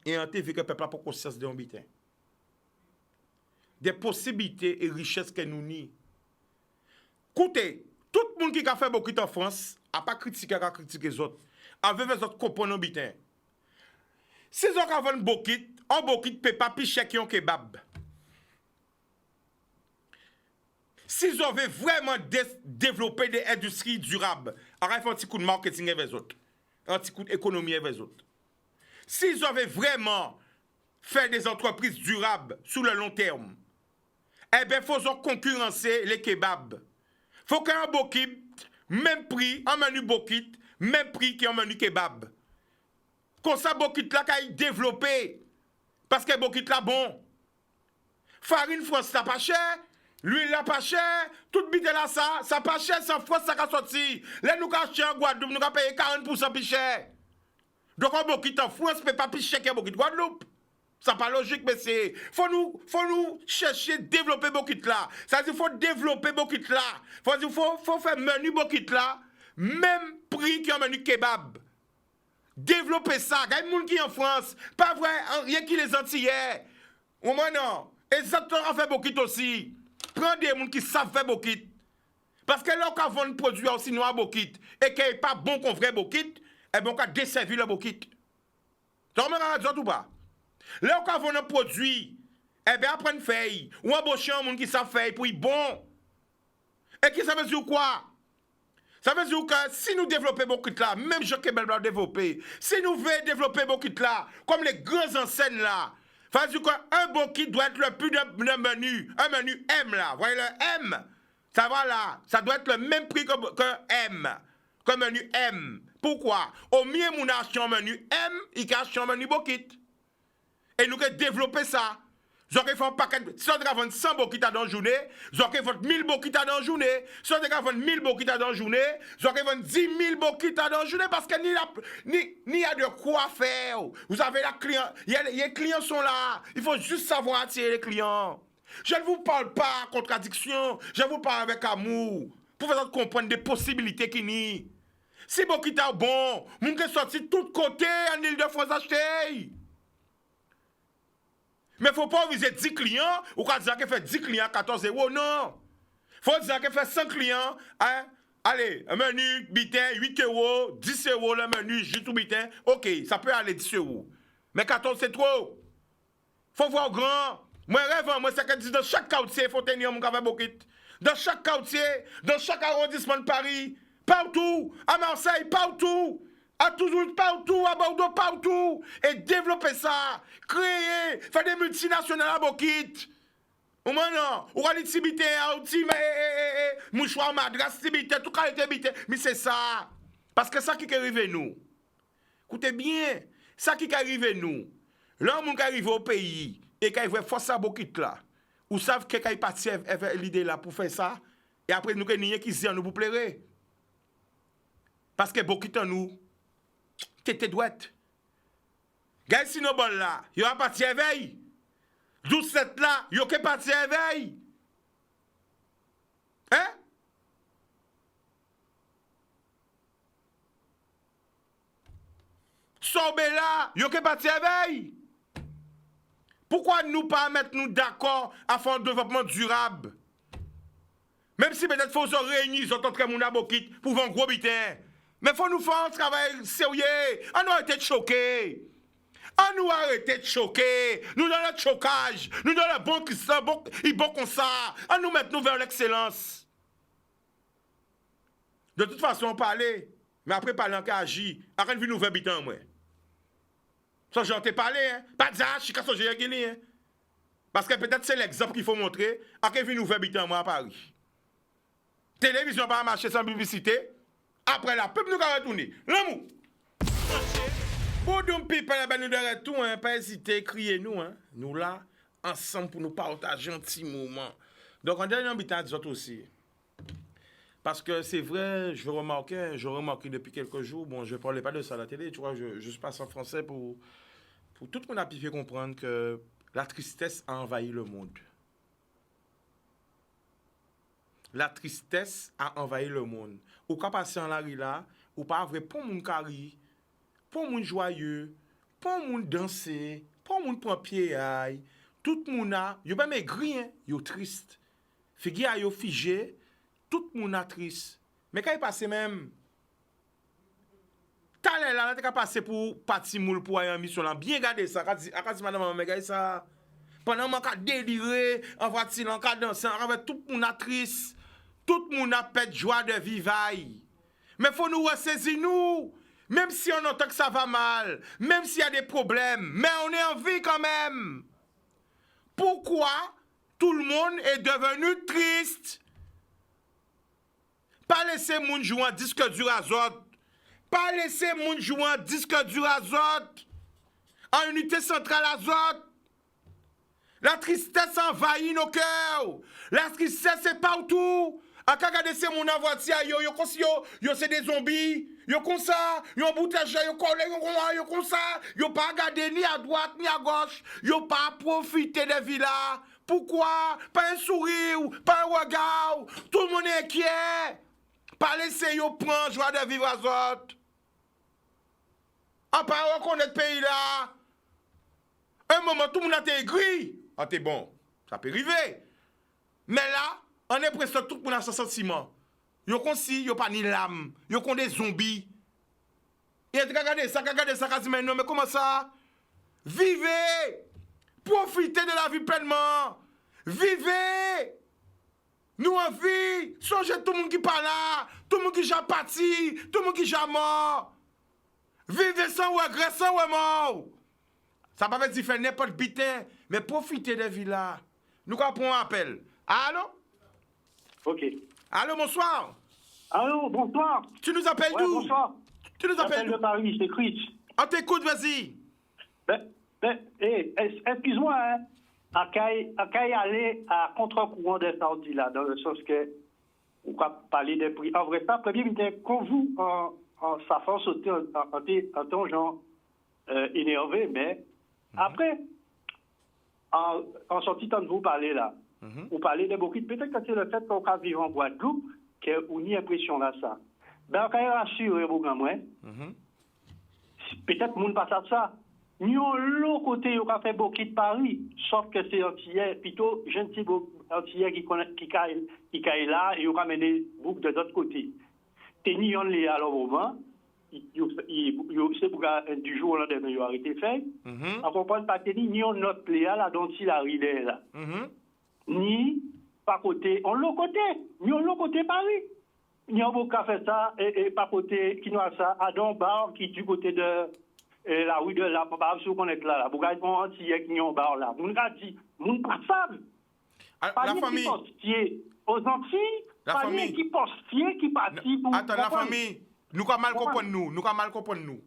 Et en TV, que le peuple n'a pas conscience de nos bitins. Des possibilités et richesses que nous nions. Écoutez, tout le monde qui a fait beaucoup en France n'a pas critiqué, a critiqué les autres. Avec les autres comprendre nos bitins. Si vous avez un bokit, un bokit ne peut pas picher qui un kebab. Si vous avez vraiment développé des industries durables, arrêtez un petit coup de marketing avec les autres. Un petit coup d'économie avec les autres. Si vous avez vraiment fait des entreprises durables sur le long terme, eh bien, il faut concurrencer les kebabs. Il faut qu'un bokit, même prix, un menu bokit, même prix qu'un menu kebab. Comme ça, bokit là, qu'il développé. Parce que bokit là, bon. Farine France, ça pas cher. L'huile là, pas cher. Tout bite là, ça pas cher. Sans France, ça a sorti. Là, nous avons acheté en Guadeloupe, nous avons payé 40% plus cher. Donc, un bokit en France, ne peut pas plus cher qu'un bokit Guadeloupe. Ça pas logique, mais c'est. Faut nous chercher, développer bokit là. Ça veut dire, faut développer bokit là. Faut faire menu bokit là. Même prix qu'un menu kebab. Développer ça. Il y a des gens qui en France. Pas vrai, rien qui les Antillais. Au moins non. Exactement, on fait bokit aussi. Prends des gens qui savent faire bokit. Parce que là, quand on vend un produit aussi noir bokit et qu'il n'est pas bon qu'on vrai bokit, eh bien, on va desservir le bokit. Tu comprends ça ou pas? Là, quand on vend un produit, eh bien, après une feuille, ou embaucher un monde qui savent faire pour être bon. Et qui ça veut dire quoi? Ça veut dire que si nous développons beaucoup de là, même Jacques Kebel va développer, si nous voulons développer beaucoup de là, comme les grandes enseignes là, ça veut dire qu'un bon kit doit être le plus de menu, un menu M là, vous voyez le M, ça va là, ça doit être le même prix que M, que menu M. Pourquoi? Au mieux, mon acheter un menu M, il a acheté un menu bon kit. Et nous avons développé ça. Vous avez fait un paquet, si vous avez vendu 100 boquitas dans la journée, vous avez vendu 1000 boquitas dans la journée. Si vous avez vendu 1000 boquitas dans la journée, vous avez vendu 10 000 boquitas dans la journée parce qu'il n'y a de quoi faire. Vous avez la client, les clients sont là. Il faut juste savoir attirer les clients. Je ne vous parle pas en contradiction, je vous parle avec amour. Pour vous comprendre des possibilités qu'il y a. Si boquita bon, vous pouvez sortir de tous côtés en Ile-de-France acheter. Mais il ne faut pas viser 10 clients ou quand dire qu'il fait 10 clients à 14 €. Non. Il faut dire qu'il fait 100 clients. Hein? Allez, un menu bitin, 8 €, 10 € le menu, juste ou bitin. Ok, ça peut aller 10 €. Mais 14, c'est trop. Il faut voir grand. Moi, rêve, moi, c'est que dans chaque quartier, il faut tenir mon café bokit. Dans chaque quartier, dans chaque arrondissement de Paris, partout, à Marseille, partout. À Toulouse, partout, à Bordeaux, partout. Et développer ça. Créer, faire des multinationales à Bokit. Ou maintenant, ou aller tibiter, mouchoir, madras, tibiter, tout qualité biter. Mais c'est ça. Parce que ça qui arrive nous. Écoutez bien, ça qui arrive nous. L'homme qui arrive au pays et qui arrive force à Bokit là. Ou savent que quand il partit l'idée là pour faire ça. Et après, nous, n'y a qui dit nous pour plaire. Parce que Bokit en nous. T'es douette. Gars, si nous bon là, il va partir éveil. 12-7 là, il va partir éveil. Hein? Sorbe là, il va partir éveil. Pourquoi nous pas mettre nous d'accord à faire un développement durable? Même si peut-être faut se réunir, ils ont entré mon abokit pour vendre gros bitin. Mais il faut nous faire un travail sérieux. On nous arrêter de choquer. On nous arrêter de choquer. Nous dans notre chocage. Nous dans le bon Christ, il bon comme ça. On nous mettre nous vers l'excellence. De toute façon, on parlait. Mais après, parler en cas agir. Arrête de nous faire bitan, moi. Ça, j'en t'ai parlé, hein. Pas de ça, je suis qu'à songer Guinée, hein. Parce que peut-être c'est l'exemple qu'il faut montrer à qui vient nous faire habiter moi à Paris. Télévision pas marcher sans publicité. Après la pub, nous allons retourner. L'amour. Pour nous, people, nous de retour, hein, pas hésiter, crier nous, hein. Nous là, ensemble pour nous partager un petit moment. Donc, on donne un habitant des autres aussi. Parce que c'est vrai, je remarqué depuis quelques jours, bon, je ne parlais pas de ça à la télé, tu vois, je passe en français pour tout le monde a pu faire comprendre que la tristesse a envahi le monde. La tristesse a envahi le monde. Ou quand passer en la rue là, ou pas vrai, pour moun kari, pour moun joyeux, pour moun danser, pour moun prendre pied aïe, tout moun a, yo pas maigri, hein, yo triste. Figi a yo figé, tout moun a triste. Mais quand il passe même, t'as là, t'as passé pour partir moule pour aller en mission là, bien garder ça, quand madame m'a gagné ça. Pendant que je déliré, en voiture, en danser, avec tout le monde a triste, tout le monde a perdu joie de vivre. Mais il faut nous ressaisir, nous. Même si on entend que ça va mal, même s'il y a des problèmes, mais on est en vie quand même. Pourquoi tout le monde est devenu triste? Pas laisser moun jouer un disque dur azote. Pas laisser moun jouer un disque dur azote. En unité centrale azote. La tristesse envahit nos cœurs. La tristesse c'est partout. A ka gade se moun en voiture, yo c'est des zombies. Yo comme ça, yo boutage, yo collé, yo comme ça. Yo pas regarder ni à droite ni à gauche. Yo pas profiter des villas. Pourquoi? Pas un sourire, pas un regard. Tout le monde est inquiet. Pas laisser yo prendre joie de vivre à autres. En pas reconnaître le pays là. Un moment, tout le monde a été gris. Ah, t'es bon. Ça peut arriver. Mais là, on est presque tout le monde a ce sentiment. Yo kon si, yo pas ni l'âme. Yo kon des zombies. Et regardez ça, quasiment non, mais comment ça? Vivez! Profitez de la vie pleinement! Vivez! Nous en vie! Songez tout le monde qui parle là! Tout le monde qui est parti! Tout le monde qui est mort! Vivez sans regret, sans remords! Ça ne va pas dire faire n'importe bitin, mais profitez de la vie là. Nous prenons un appel. Allô? Ok. Allô, bonsoir. Allô, bonsoir. Tu nous appelles d'où? Bonsoir. Tu nous appelles d'où? De Paris, c'est Chris. On t'écoute, vas-y. Excuse-moi, hein. À aller à contre-courant des Saoudis, là, dans le sens que, on va parler des prix. En vrai, ça, premier, quand vous, ça fait sauter en temps, genre, énervé, mais après, en sortie de vous parler là, vous parlez de beaucoup, peut-être que c'est le fait qu'on va vivre en Guadeloupe, qu'on y a impression là, ça. Ben, on va rassurer beaucoup moins. Peut-être que nous ne passe pas ça. Nous, l'autre côté, on a fait beaucoup de Paris, sauf que c'est antillais, plutôt gentil antillais qui caille là, et on a mené beaucoup de l'autre côté. T'es ni on les alors au vent, c'est pour du jour au lendemain, ils ont arrêté de faire. On comprend pas que ni on notre pléa là, dont il arrive là. Ni pas côté, on l'autre côté, ni on l'autre côté Paris. Ni on va faire ça, et pas côté, qui nous a ça, à Don Bar, qui du côté de la rue de la Bar, si vous connaissez là, pour gagner un antillais qui ont bar là. Moun a dit, moun pas sable. La famille. Aux Antilles, la famille qui postier, qui partit pour. Attends, la famille, nous avons mal comprendre nous.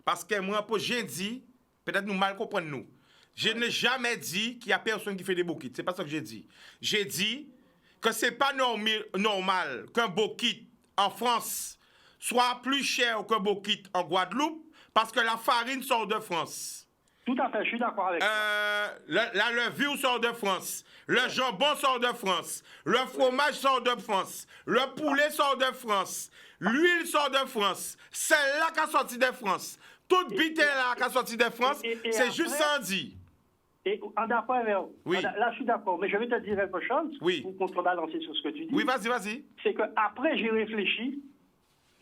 Parce que moi, pour j'ai dit, peut-être nous mal comprendre nous. Je n'ai jamais dit qu'il y a personne qui fait des bouquets. C'est pas ça que j'ai dit. J'ai dit que c'est pas normal qu'un bouquet en France soit plus cher qu'un bouquet en Guadeloupe parce que la farine sort de France. Tout à fait, je suis d'accord avec la levure sort de France. Le jambon sort de France. Le fromage sort de France. Le poulet sort de France. L'huile sort de France. Celle-là qui a sorti de France. Toute bite là qui a sorti de France, c'est juste sans dit. Et en d'accord avec oui. Là, je suis d'accord, mais je vais te dire quelque chose pour contrebalancer sur ce que tu dis. Oui, vas-y. C'est qu'après, j'ai réfléchi,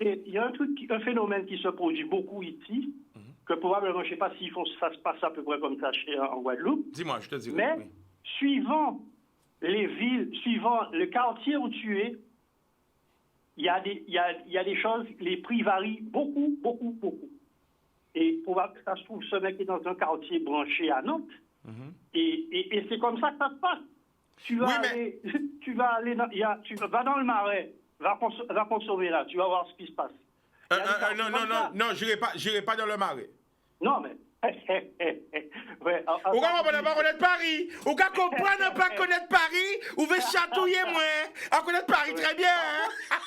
et il y a un phénomène qui se produit beaucoup ici, que probablement, je ne sais pas s'ils font ça se passe à peu près comme ça en Guadeloupe. Dis-moi, je te dis. Mais, suivant les villes, suivant le quartier où tu es, il y a des choses, les prix varient beaucoup. Et ça se trouve, ce mec est dans un quartier branché à Nantes. Et c'est comme ça que ça se passe. Tu vas aller va dans le Marais, va consommer là, tu vas voir ce qui se passe. Non, j'irai pas dans le Marais. Non, mais... Ouais, ou quand on ne pas connaître Paris, ou quand on ne pas connaître Paris, ou veut chatouiller moi, à connaître Paris très bien.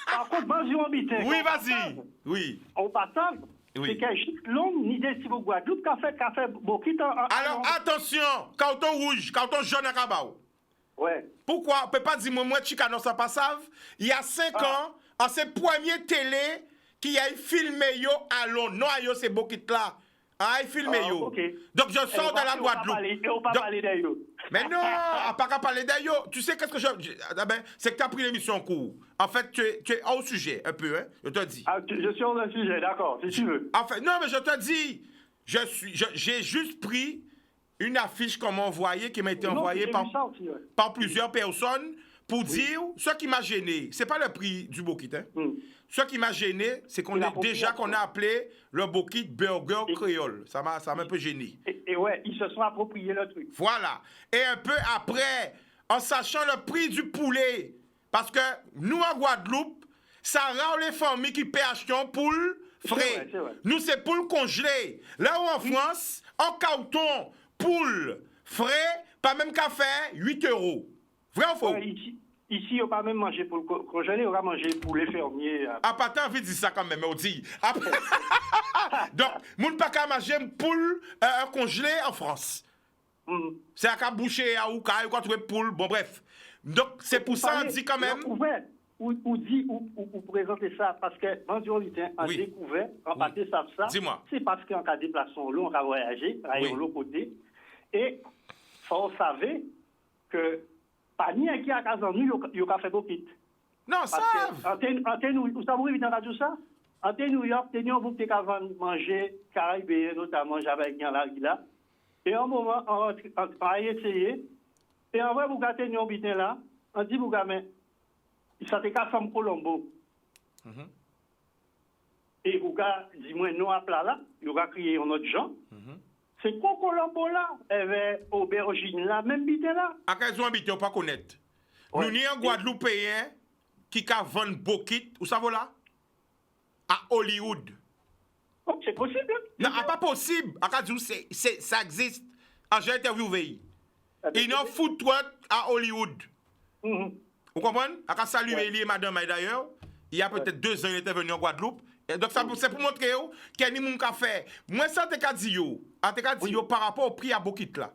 Par contre, vas-y, on habite. Oui, vas-y. Oui. Au passage, c'est qu'un chic long, ni des si vous Guadeloupe, café, beaucoup. Alors, attention, carton rouge, carton jaune à Cabao. Ouais. Pourquoi on ne peut pas dire, moi, Chicano, ça pas savent? Il y a 5 ans, en ces premiers télé, qui a filmé yo à Londres. Non, yo, c'est beaucoup là. Ah, il filme yo. Okay. Donc je sors de la Guadeloupe. On va parler d'ailleurs. Mais non, à pas qu'à parler d'ailleurs. Tu sais qu'est-ce que c'est que tu as pris l'émission en cours. En fait, tu es hors sujet un peu, hein. Je te dis. Je suis hors le sujet, d'accord, si tu veux. En fait, non, mais je te dis, j'ai juste pris une affiche qu'on m'a envoyée, qui m'a été envoyée par plusieurs personnes pour dire ce qui m'a gêné. C'est pas le prix du Bokit, hein. Ce qui m'a gêné, c'est qu'on a appelé le Bokit Burger Créole. Ça m'a un peu gêné. Et ouais, ils se sont appropriés le truc. Voilà. Et un peu après, en sachant le prix du poulet, parce que nous, en Guadeloupe, ça rend les familles qui paient acheter un poule frais. C'est vrai. Nous, c'est poule congelée. Là où en France, en carton, poule frais, pas même café, 8 €. Vrai ou faux? Ouais, ici, on va pas même manger pour le congelé, on va manger pour les fermiers. Ah, pas t'as envie de dire ça quand même, mais on dit. Donc, moun pas qu'à manger une poule congelée en France. C'est à qu'à boucher à ou quand tu poule, bon bref. Donc, c'est pour ça on dit quand même. Ou présenter ça, parce que dans en découvert, en partie savent ça. Dis-moi. C'est parce qu'en cas de déplacement long, on va voyager, aller de l'autre côté. Et, faut savoir que pas ni qui a casé nous, il a fait beaucoup. Non, ça. Vous savez dans la radio ça? En New York, vous avez manger caribéen, notamment j'avais là. Et un moment, on a essayé. Et en vrai, vous avez un bitin là. On dit, vous avez ça te qu'à femme Colombo. Et vous avez dit, moi, non à plat là. Vous avez crié un autre genre. C'est quoi Colombo là? Et bien, aubergine là, même bitin là. À quel point bitin, on pas connaître. Nous n'y a un Guadeloupéen qui a vendu Bokit, où ça va là? À Hollywood. Oh, c'est possible. Non, pas possible. À quel ça existe. J'ai interviewé. Il y a un food truck à Hollywood. Vous comprenez? À quel saluer Elie et madame d'ailleurs. Il y a peut-être 2 ans, il était venu en Guadeloupe. Et donc, c'est pour montrer qu'il y a un café. Moi, ça, je te dis par rapport au prix à Bokit là.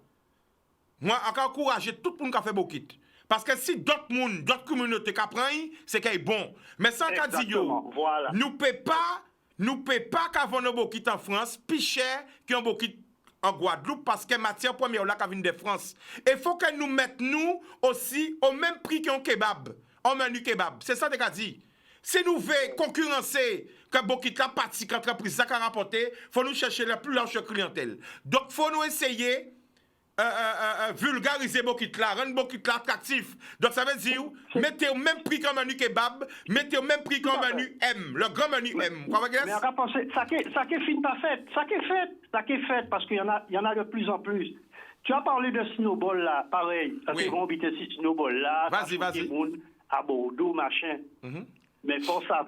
Moi, je encourage tout le monde qui a fait Bokit. Parce que si d'autres communautés qui apprennent, c'est qu'il est bon. Mais sans qu'à dire, voilà. nous ne payons pas qu'avant nos Bokit en France, plus cher qu'un Bokit en Guadeloupe, parce que matière première là qui vient de France. Il faut que nous mettions nous aussi au même prix qu'un kebab, un menu kebab. C'est ça que je dis. Si nous voulons concurrencer que Bokit la partie qu'entreprise ça a rapporté, il faut nous chercher la plus large clientèle. Donc, il faut nous essayer vulgariser Bokit là, rendre Bokit là attractif. Donc, ça veut dire, mettez au même prix qu'un menu kebab, mettez au même prix qu'un menu M, le grand menu M. Mais on va penser, ça qui est fin pas fait, ça qui est fait, parce qu'il y en a de plus en plus. Tu as parlé de Snowball là, pareil, parce qu'ils vont habiter si Snowball là, vas-y. À Bordeaux, machin. Mais il faut savoir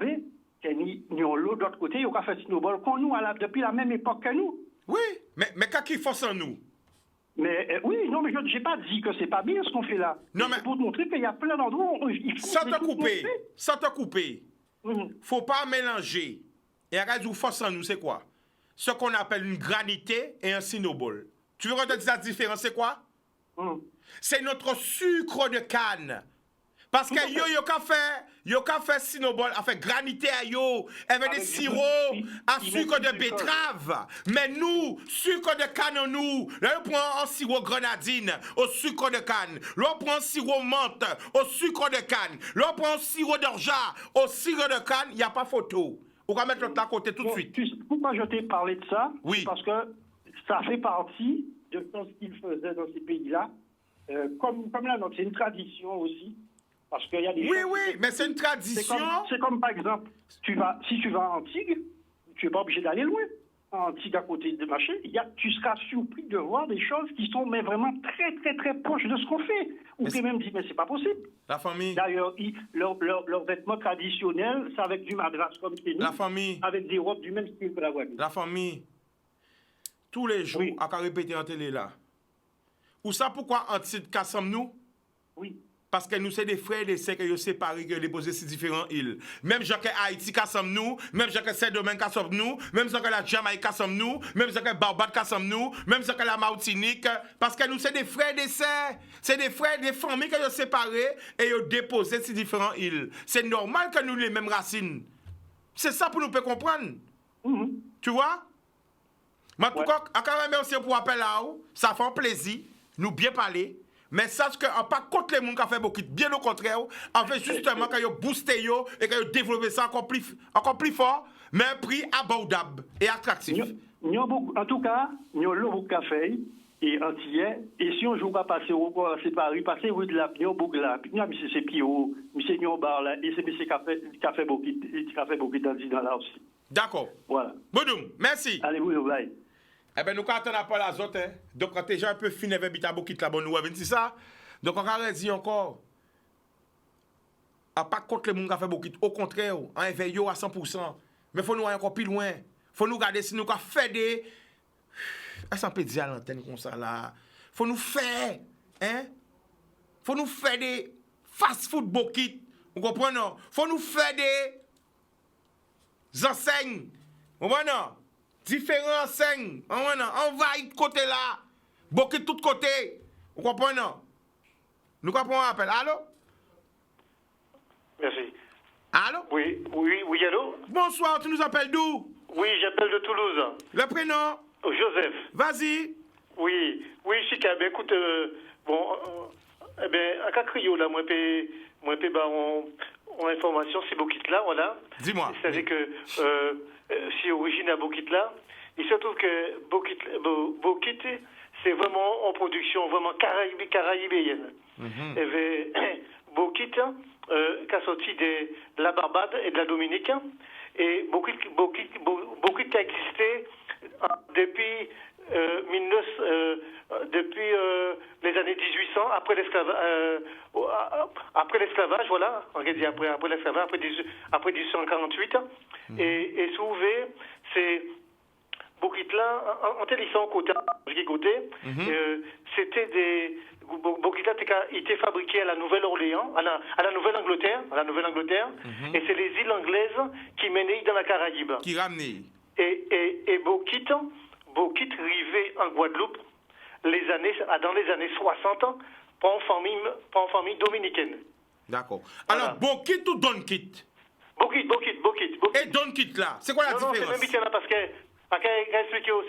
qu'il y a l'autre d'autre côté, ils ont fait Snowball qu'on nous depuis la même époque que nous. Oui, mais qu'est-ce qu'il faut sans nous? Mais oui, non, mais je n'ai pas dit que c'est pas bien ce qu'on fait là. Non, mais pour te montrer qu'il y a plein d'endroits où il faut... Sans te couper. Faut pas mélanger. Et regarde, où faut sans nous, c'est quoi? Ce qu'on appelle une granité et un Snowball. Tu veux qu'on te dise la différence, c'est quoi? C'est notre sucre de canne. Parce que yo ka fait Snowball, a fait granité à yo, avec des sirops à sucre de betterave. Mais nous, sucre de canne nous, là on prend un sirop grenadine au sucre de canne. Là on prend un sirop menthe au sucre de canne. Là on prend un sirop d'orgeat au sucre de canne, il n'y a pas photo. On va mettre l'autre à côté tout de suite. Pourquoi je t'ai parlé de ça? Oui. Parce que ça fait partie de ce qu'ils faisaient dans ces pays-là. Comme là, c'est une tradition aussi. Parce qu'il y a des mais c'est une tradition. C'est comme par exemple, si tu vas à Antigua, tu n'es pas obligé d'aller loin. en petit à côté de marché, tu seras surpris de voir des choses qui sont mais vraiment très, très, très proches de ce qu'on fait. Ou tu même dit, mais c'est pas possible. La famille. D'ailleurs, leurs vêtements traditionnels, c'est avec du madras comme chez nous. La famille. Avec des robes du même style que la Guadeloupe. La famille. Tous les jours, Oui. à répéter en télé là. Ou ça pourquoi en titre cassam nous? Oui. Parce que nous, c'est des frères et des sœurs que nous séparés, que nous déposés sur différentes îles. Même gens que Haïti cassam nous, même gens que Saint-Domingue cassam nous, même gens que la Jamaïque cassam nous, même gens que Barbade cassam nous, même gens que la Martinique. Parce que nous, c'est des frères et des sœurs. C'est des frères et des familles que nous séparés et nous déposés sur différentes îles. C'est normal que nous les mêmes racines. C'est ça pour nous peut comprendre. Tu vois? Mais en tout cas, merci pour l'appel là, ça fait un plaisir, nous bien parler. Mais sache qu'on n'a pas contre les gens qui ont fait beaucoup, bien au contraire, on fait justement qu'ils ont boosté et qu'ils ont développé ça encore plus fort, mais un prix abordable et attractif. En tout cas, nous avons beaucoup de café et antillais, et si on joue à passer au Paris, passer au de la nous avons là, nous avons M. Pio, M. Nyobar là, et c'est M. Café beaucoup dans là aussi. D'accord. Voilà. Bodoum, merci. Allez, vous, bye. Eh bien, nous attendons pas la autres. Hein. Donc, quand déjà un peu fini avec Bitabo qui la bonne nouvelle, c'est ça. Donc, on va dire encore, à pas contre les gens qui ont fait beaucoup, au contraire, on éveille à 100%. Mais il faut nous aller encore plus loin. Il faut nous garder si nous avons fait des. Est-ce qu'on peut dire à l'antenne comme ça là? Il faut nous faire. Hein? Il faut nous faire des fast-food bokit. Vous comprenez? Il faut nous faire des enseignes. Vous comprenez? Différents enseignes. On va de côté là. Bokit de tout côté. Vous comprenez? Nous comprenons un appel. Allô? Merci. Allô? Oui, allô? Bonsoir, tu nous appelles d'où? Oui, j'appelle de Toulouse. Le prénom? Joseph. Vas-y. Oui, Chica, ben écoute, à Cacrio, là, moi, en information, c'est Bokit là, voilà. Dis-moi. C'est-à-dire que, si origine à Bokit là, il se trouve que Bokit, c'est vraiment en production, vraiment caraïbéenne. Et bien, Bokit, qui a sorti de la Barbade et de la Dominique, et Bokit a existé depuis depuis les années 1800, après l'esclavage, voilà, on va dire après l'esclavage, après 1848, et souvent, c'est Bokit là, en téléphone côté, c'était des Bokit là, il était fabriqué à la Nouvelle-Orléans, à la Nouvelle-Angleterre, et c'est les îles anglaises qui menaient dans la Caraïbe. Qui ramenaient. Et Bokit arrivait en Guadeloupe dans les années 60 pour une famille dominicaine. D'accord. Alors, voilà. Bokit ou Donkit? Bokit. Et Donkit là, c'est quoi la différence? Non, c'est même Bitena parce que,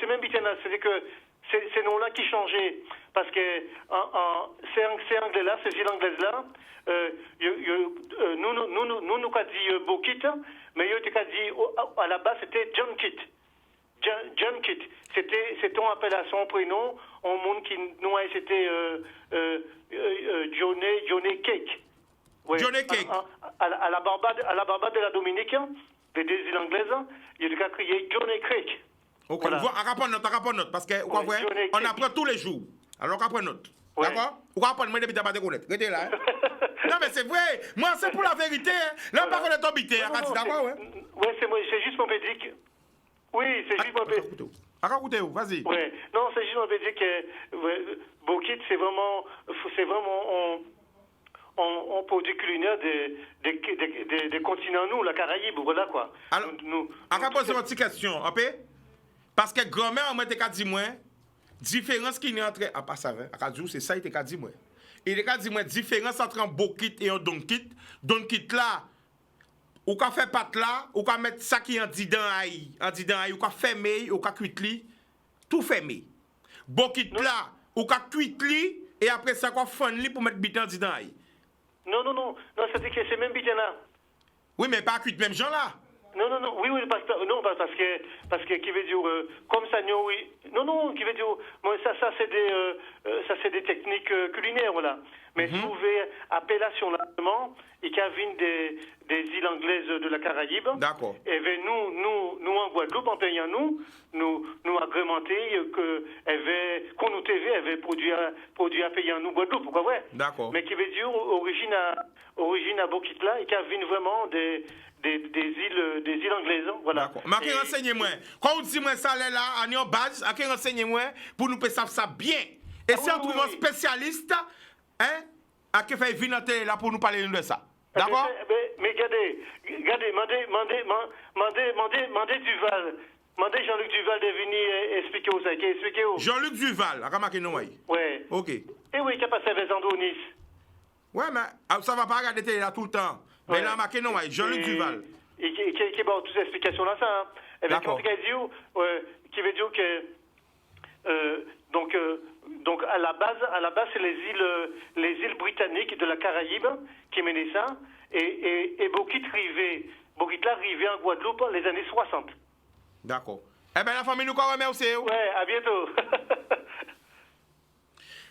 c'est même Bitena, c'est que ces noms-là qui changeaient. Parce que ces Anglais-là, ces îles anglaises-là, nous avons dit Bokit, mais ils ont dit à la base c'était John Kit. John Kit. C'était une appellation, prénom, au monde qui nous a c'était Johnny Cake. Ouais. Johnny Cake. À la Barbade de la Dominique, les deux îles anglaises, il a crié Johnny Cake. Ok, voilà. On apprend note, parce que on apprend tous les jours. Alors on apprend note. Ouais. D'accord? On apprend moi depuis pas de connaître. Restez là. Hein? Non mais c'est vrai. Moi c'est pour la vérité. Là pas connaître ton bité. D'accord, ouais. Ouais, c'est juste mon pédic. Oui, c'est juste mon pédic. Écoutez, vas-y. Ouais. Non, c'est juste mon pédic que Bokit, c'est vraiment on produit culinaire des continents, nous, la Caraïbe, voilà quoi. Alors, on va poser une petite question, ok? Parce que grand-mère, moi, t'es dit moi, différence qui est entre. Ah, pas ça, c'est ça, il t'a dit moi. Il t'a dit moi, différence entre un Bokit et un Donkit. Donkit là, ou qu'a fait pat là, ou qu'a mettre ça qui en didan aïe, ou qu'a fermé, ou qu'a cuit tout fermé. Bokit là, ou qu'a cuit et après ça, qu'a fun pour mettre bitan didan aïe. Non, c'est-à-dire que c'est même bitan là. Oui, mais pas cuit même gens là. Non, oui, parce que qui veut dire, comme ça, oui. Non, qui veut dire, moi, ça, c'est des, ça c'est des techniques culinaires, voilà. Mais trouver appellation largement, il y a des îles anglaises de la Caraïbe. D'accord. Et bien nous en Guadeloupe, en payant nous agrémenter qu'on nous TV avait produit à payer en nous Guadeloupe, pourquoi vrai? D'accord. Mais qui veut dire origine à Bokitla, et qui a vraiment des îles anglaises, voilà. D'accord. Mais renseignez-moi. Quand vous dites moi ça là, en base, renseignez-moi pour nous faire ça bien. Et si on trouve un spécialiste, hein, à qui fait venir là pour nous parler de ça. D'accord? Mais regardez, mandez Duval. Mandez Jean-Luc Duval de venir expliquer où ça. Expliquez où. Jean-Luc Duval, à Kamaké Noaï. Ouais. Ok. Et oui, qui a passé avec Andonis. Ouais, mais ça va pas regarder télé là tout le temps. Mais là, Kamaké Noaï, Jean-Luc Duval. Et qui a toutes ces explications là, ça. Hein. Et bien, quand il dit, qui veut dire que. Donc à la base c'est les îles britanniques de la Caraïbe qui menaient ça et Bokitla arrivait en Guadeloupe les années 60. D'accord. Eh bien la famille nous remercie. Ouais, à bientôt.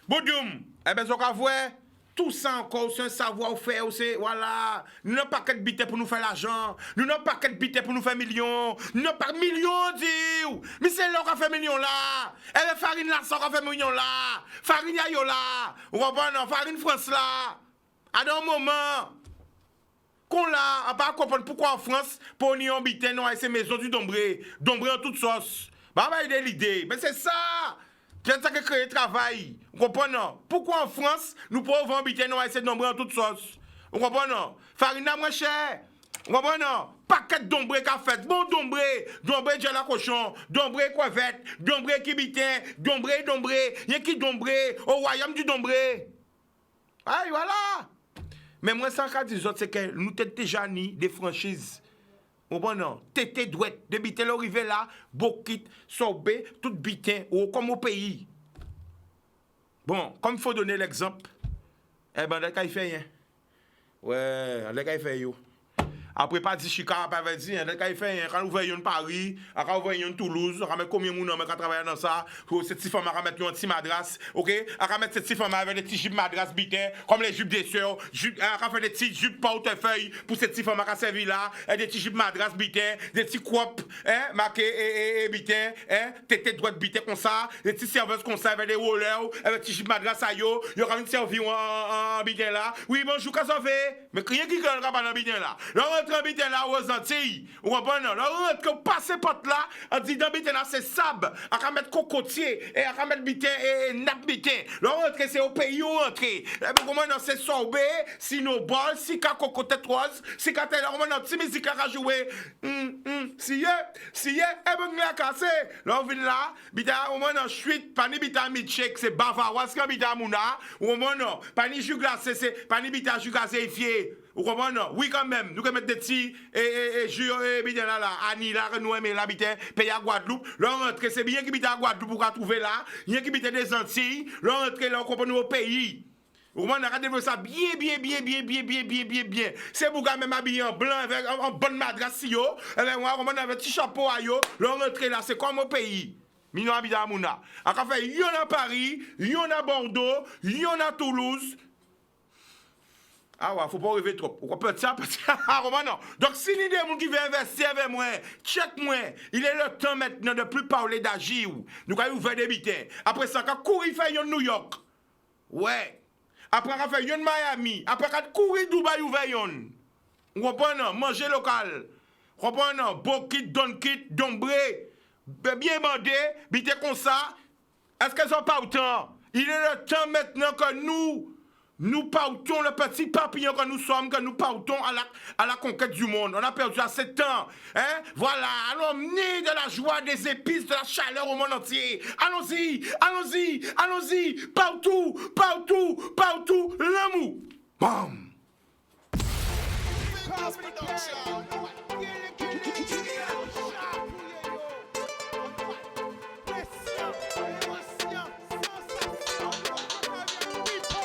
Boudoum, eh bien, ça voir tout ça encore, c'est un savoir-faire aussi, voilà. Nous n'avons pas qu'à biter pour nous faire l'argent. Nous n'avons pas qu'à biter pour nous faire millions. Nous n'avons pas millions, dit. Mais c'est là qu'on fait millions là. Et la farine là, ça qu'on fait millions là. Farine yayo là. Vous comprenez, non? Farine France là. À un moment, qu'on là, on va pas comprendre pourquoi en France, pour nous habiter, non, ces maisons du Dombré en toute sauce. Bah, il y a l'idée. Mais c'est ça. C'est ça qui crée le travail. Vous comprenez? Pourquoi en France, nous pouvons habiter nous essayer de nombre en toute sauce? Vous comprenez? Farine à moins cher. Vous comprenez? Paquet d'ombré qu'a fait. Bon d'ombré de la cochon, d'ombré crevette, d'ombré kibitin, d'ombré. Il y a qui d'ombré au royaume du d'ombré. Aïe, voilà. Mais moi, ça, quand dis c'est que nous sommes déjà ni des franchises. Vous comprenez? Tété douette, de bité l'arrivée là, bokit, sorbet, tout bitin, ou comme au pays. Bon, comme il faut donner l'exemple, eh ben, le cas il fait rien. Ouais, le cas il fait yo. Après, pas dit Chicago, pas dit, le cas il fait rien. Quand vous voyez un Paris, quand vous voyez un Toulouse, on met combien de monde qui travaille dans ça, pour cette petite femme, on va mettre un petit madras, ok? On va mettre cette petite femme avec des petits jupes madras bitin, comme les jupes des sœurs, on va faire des petits jupes portefeuille pour cette petite femme qui a servi là, et des petits jupes madras bitin, des petits crops, hein, marqués et bitin, hein, tête droite bitin comme ça, des petits serveuses comme ça avec des rollers, avec des petits jupes madras à yo, il y aura une servie en bitin là. Oui, bonjour, qu'est-ce qu'on fait? Mais rien qui gagne pas dans bitin là. Habiter là aux Antilles, ou comprenez, là on passe porte là, on dit dans bitin là c'est sable, on va mettre cocotier et on va mettre bitin et nappe bitin. Là on rentre c'est au pays où entrer. Et puis comment c'est sorbet, sinobol, si ka cocotte rose, si ka tel on a petit musique à jouer. Si et ben la casser. Là on vient là, bitin au moins en chute, pas ni bitin milkshake, c'est bavarois que bitin mouna, ou moins non, pas ni jus glacé, c'est pas ni bitin jus gazéifié. Vous comprenez? Oui, quand même. Nous pouvons mettre des petits jus et là, Annie, là, nous aimons l'habiter, pays à Guadeloupe. Là, on rentre, c'est bien qui habite à Guadeloupe pour trouver là. Il y a qui habite des Antilles. Là, on rentre, là, on comprend au pays. Vous comprenez? On a développé ça bien. C'est pour même habillé en blanc, avec en bonne madras, yo. Et bien, on a un petit chapeau à yo. Là, on rentre là, c'est comme au pays. Mignon habite à Mouna. On a fait, il y en a Paris, il y en a Bordeaux, il y en a Toulouse. Ah ouais, faut pas rêver trop. Pourquoi peut ça? Parce que, non. Donc, si l'idée de gens qui veut investir avec moi, check moi. Il est le temps maintenant de plus parler d'agir. Nous allons ouvrir des bitins. Après ça, quand courir fait yon New York. Ouais. Après, quand fait yon Miami. Après, quand courir Dubaï ouvert yon. Vous comprenez? Manger local. Vous comprenez? Bokit, donkit, dombré. Bien bandé, bitin comme ça. Est-ce qu'elles sont pas autant? Il est le temps maintenant que nous partons le petit papillon que nous sommes, que nous partons à la conquête du monde. On a perdu assez de temps. Hein? Voilà, allons mener de la joie, des épices, de la chaleur au monde entier. Allons-y. Partout, l'amour. Bam!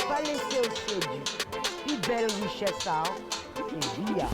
Pas laisser au ciel. Une belle richesse, ça. C'est bien.